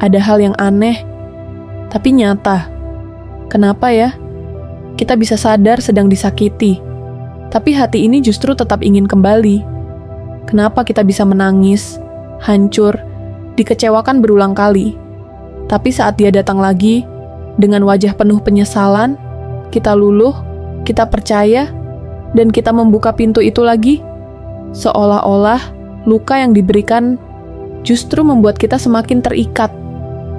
Ada hal yang aneh, tapi nyata. Kenapa ya? Kita bisa sadar sedang disakiti, tapi hati ini justru tetap ingin kembali. Kenapa kita bisa menangis, hancur, dikecewakan berulang kali, tapi saat dia datang lagi, dengan wajah penuh penyesalan, kita luluh, kita percaya, dan kita membuka pintu itu lagi, seolah-olah luka yang diberikan justru membuat kita semakin terikat.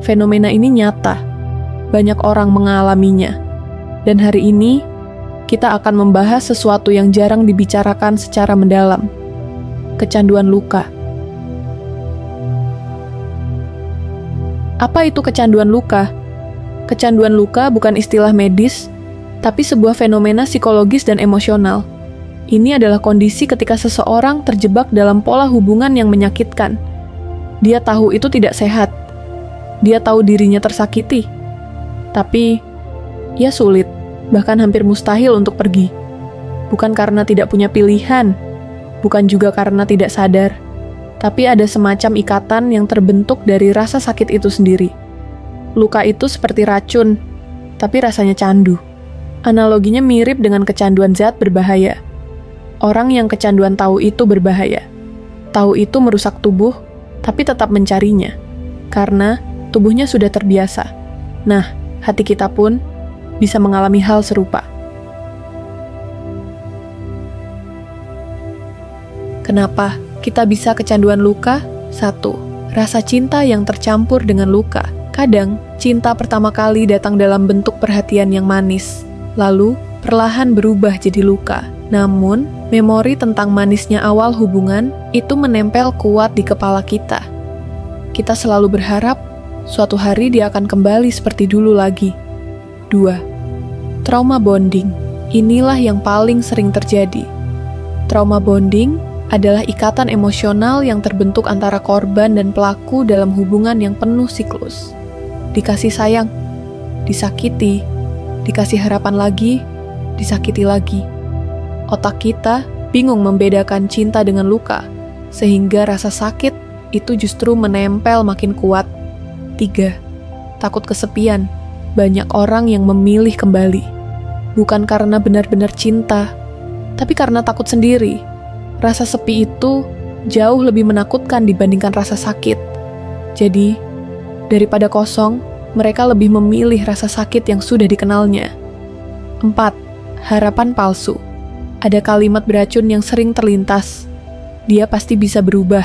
Fenomena ini nyata, banyak orang mengalaminya, dan hari ini kita akan membahas sesuatu yang jarang dibicarakan secara mendalam, kecanduan luka. Apa itu kecanduan luka? Kecanduan luka bukan istilah medis, tapi sebuah fenomena psikologis dan emosional. Ini adalah kondisi ketika seseorang terjebak dalam pola hubungan yang menyakitkan. Dia tahu itu tidak sehat. Dia tahu dirinya tersakiti. Tapi, ia sulit, bahkan hampir mustahil untuk pergi. Bukan karena tidak punya pilihan, bukan juga karena tidak sadar, tapi ada semacam ikatan yang terbentuk dari rasa sakit itu sendiri. Luka itu seperti racun, tapi rasanya candu. Analoginya mirip dengan kecanduan zat berbahaya. Orang yang kecanduan tahu itu berbahaya. Tahu itu merusak tubuh, tapi tetap mencarinya. Karena tubuhnya sudah terbiasa. Nah, hati kita pun bisa mengalami hal serupa. Kenapa kita bisa kecanduan luka? 1. Rasa cinta yang tercampur dengan luka. Kadang, cinta pertama kali datang dalam bentuk perhatian yang manis, lalu perlahan berubah jadi luka. Namun, memori tentang manisnya awal hubungan itu menempel kuat di kepala kita. Kita selalu berharap suatu hari dia akan kembali seperti dulu lagi. 2. Trauma bonding. Inilah yang paling sering terjadi. Trauma bonding adalah ikatan emosional yang terbentuk antara korban dan pelaku dalam hubungan yang penuh siklus. Dikasih sayang, disakiti, dikasih harapan lagi, disakiti lagi. Otak kita bingung membedakan cinta dengan luka, sehingga rasa sakit itu justru menempel makin kuat. 3. Takut kesepian. Banyak orang yang memilih kembali. Bukan karena benar-benar cinta, tapi karena takut sendiri. Rasa sepi itu jauh lebih menakutkan dibandingkan rasa sakit. Jadi, daripada kosong, mereka lebih memilih rasa sakit yang sudah dikenalnya. 4. Harapan palsu. Ada kalimat beracun yang sering terlintas. Dia pasti bisa berubah,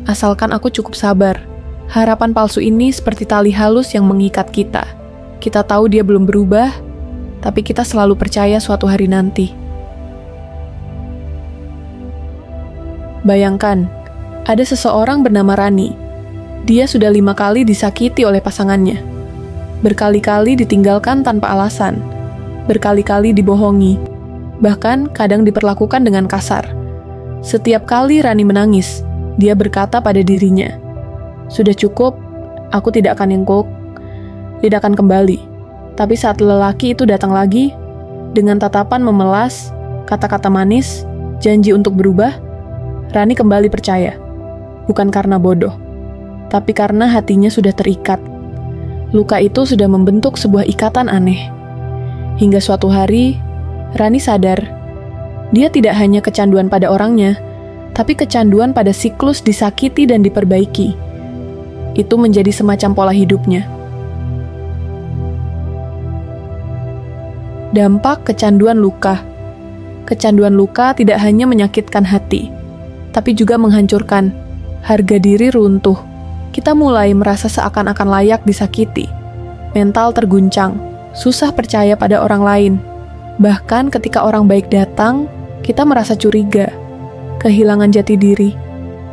asalkan aku cukup sabar. Harapan palsu ini seperti tali halus yang mengikat kita. Kita tahu dia belum berubah, tapi kita selalu percaya suatu hari nanti. Bayangkan, ada seseorang bernama Rani. Dia sudah 5 kali disakiti oleh pasangannya. Berkali-kali ditinggalkan tanpa alasan. Berkali-kali dibohongi. Bahkan kadang diperlakukan dengan kasar. Setiap kali Rani menangis, dia berkata pada dirinya, "Sudah cukup, aku tidak akan engkau, tidak akan kembali." Tapi saat lelaki itu datang lagi, dengan tatapan memelas, kata-kata manis, janji untuk berubah, Rani kembali percaya. Bukan karena bodoh, tapi karena hatinya sudah terikat. Luka itu sudah membentuk sebuah ikatan aneh. Hingga suatu hari, Rani sadar, dia tidak hanya kecanduan pada orangnya, tapi kecanduan pada siklus disakiti dan diperbaiki. Itu menjadi semacam pola hidupnya. Dampak kecanduan luka. Kecanduan luka tidak hanya menyakitkan hati, tapi juga menghancurkan. Harga diri runtuh. Kita mulai merasa seakan-akan layak disakiti. Mental terguncang, susah percaya pada orang lain. Bahkan ketika orang baik datang, kita merasa curiga, kehilangan jati diri.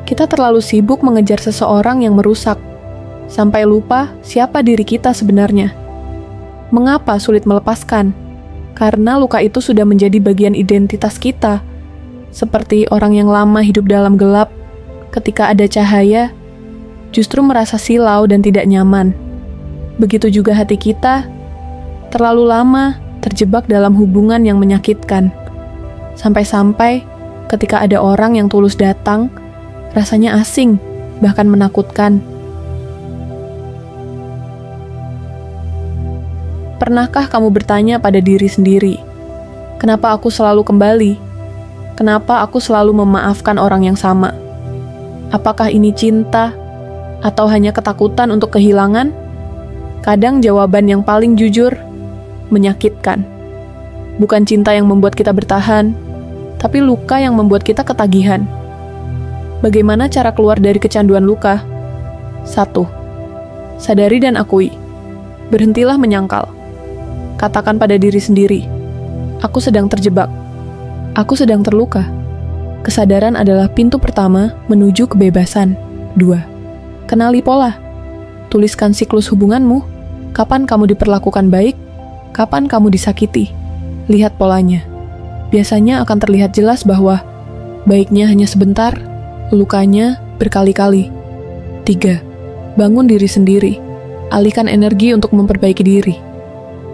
Kita terlalu sibuk mengejar seseorang yang merusak, sampai lupa siapa diri kita sebenarnya. Mengapa sulit melepaskan? Karena luka itu sudah menjadi bagian identitas kita. Seperti orang yang lama hidup dalam gelap, ketika ada cahaya, justru merasa silau dan tidak nyaman. Begitu juga hati kita, terlalu lama terjebak dalam hubungan yang menyakitkan. Sampai-sampai ketika ada orang yang tulus datang, rasanya asing, bahkan menakutkan. Pernahkah kamu bertanya pada diri sendiri, kenapa aku selalu kembali? Kenapa aku selalu memaafkan orang yang sama? Apakah ini cinta atau hanya ketakutan untuk kehilangan? Kadang jawaban yang paling jujur menyakitkan. Bukan cinta yang membuat kita bertahan, tapi luka yang membuat kita ketagihan. Bagaimana cara keluar dari kecanduan luka? 1. Sadari dan akui. Berhentilah menyangkal. Katakan pada diri sendiri, aku sedang terjebak. Aku sedang terluka. Kesadaran adalah pintu pertama menuju kebebasan. 2. Kenali pola. Tuliskan siklus hubunganmu. Kapan kamu diperlakukan baik? Kapan kamu disakiti? Lihat polanya. Biasanya akan terlihat jelas bahwa baiknya hanya sebentar, lukanya berkali-kali. 3. Bangun diri sendiri. Alihkan energi untuk memperbaiki diri.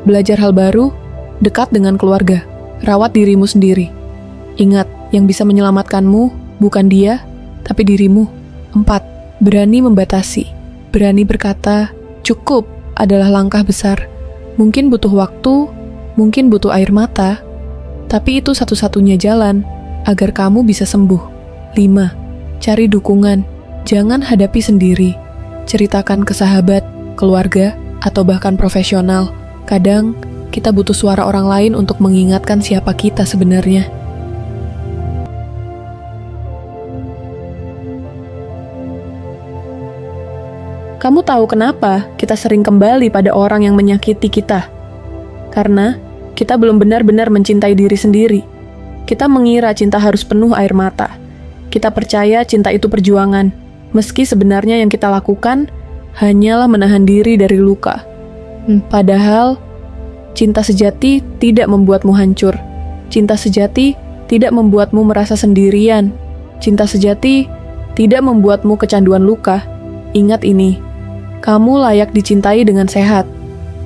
Belajar hal baru, dekat dengan keluarga. Rawat dirimu sendiri. Ingat, yang bisa menyelamatkanmu bukan dia, tapi dirimu. 4. Berani membatasi. Berani berkata, cukup adalah langkah besar. Mungkin butuh waktu, mungkin butuh air mata, tapi itu satu-satunya jalan agar kamu bisa sembuh. 5. Cari dukungan. Jangan hadapi sendiri. Ceritakan ke sahabat, keluarga, atau bahkan profesional. Kadang, kita butuh suara orang lain untuk mengingatkan siapa kita sebenarnya. Kamu tahu kenapa kita sering kembali pada orang yang menyakiti kita? Karena kita belum benar-benar mencintai diri sendiri. Kita mengira cinta harus penuh air mata. Kita percaya cinta itu perjuangan, meski sebenarnya yang kita lakukan hanyalah menahan diri dari luka. Padahal, cinta sejati tidak membuatmu hancur. Cinta sejati tidak membuatmu merasa sendirian. Cinta sejati tidak membuatmu kecanduan luka. Ingat ini, kamu layak dicintai dengan sehat.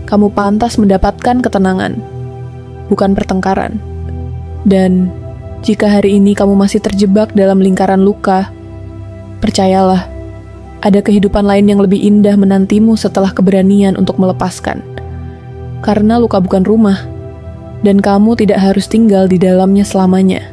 Kamu pantas mendapatkan ketenangan, bukan pertengkaran. Dan jika hari ini kamu masih terjebak dalam lingkaran luka, percayalah, ada kehidupan lain yang lebih indah menantimu setelah keberanian untuk melepaskan. Karena luka bukan rumah, dan kamu tidak harus tinggal di dalamnya selamanya.